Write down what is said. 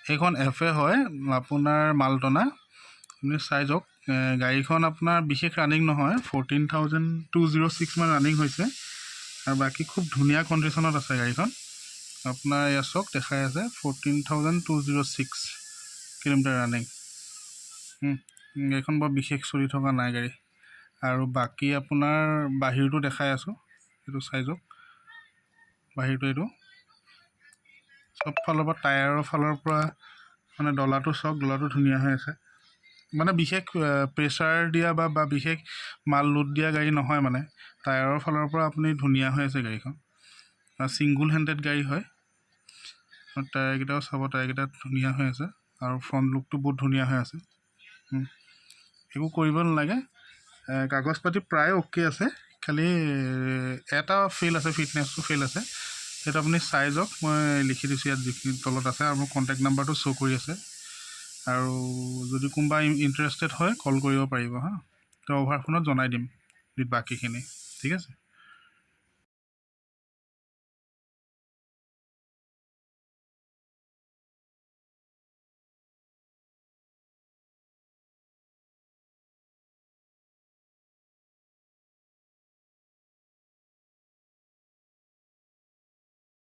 এইখন FA হয় আপোনাৰ মালটনা। আপুনি চাই যাওক গাড়ীখন আপোনাৰ বিশেষ ৰানিং নহয়, 14,206 মান ৰানিং হৈছে আৰু বাকী খুব ধুনীয়া কণ্ডিশ্যনত আছে গাড়ীখন। আপোনাৰ এয়া চাওক দেখাই আছে 14,206 কিলোমিটাৰ ৰানিং। গাড়ীখন বৰ বিশেষ চলি থকা নাই গাড়ী। আৰু বাকী আপোনাৰ বাহিৰটো দেখাই আছোঁ, এইটো চাই যাওক বাহিৰটো। এইটো চব ফালৰ পৰা টায়াৰৰ ফালৰ পৰা মানে ডলাটো চাওক, ডলাটো ধুনীয়া হৈ আছে। মানে বিশেষ প্ৰেছাৰ দিয়া বা বিশেষ মাল লোড দিয়া গাড়ী নহয়, মানে টায়াৰৰ ফালৰ পৰা আপুনি ধুনীয়া হৈ আছে গাড়ীখন। ছিংগুল হেণ্ডেড গাড়ী হয়। টায়াৰকেইটাও চাব, টায়াৰকেইটা ধুনীয়া হৈ আছে আৰু ফ্ৰণ্ট লুকটো বহুত ধুনীয়া হৈ আছে। একো কৰিব নালাগে, কাগজ পাতি প্ৰায় অ'কে আছে, খালি এটা ফেইল আছে, ফিটনেছটো ফেইল আছে। সেইটো আপুনি চাই যাওক, মই লিখি দিছোঁ ইয়াত যিখিনি তলত আছে, আৰু মোৰ কণ্টেক্ট নাম্বাৰটো শ্ব' কৰি আছে। আৰু যদি কোনোবা ইণ্টাৰেষ্টেড হয় কল কৰিব পাৰিব হা, তো অভাৰ ফোনত জনাই দিম বাকীখিনি। ঠিক আছে।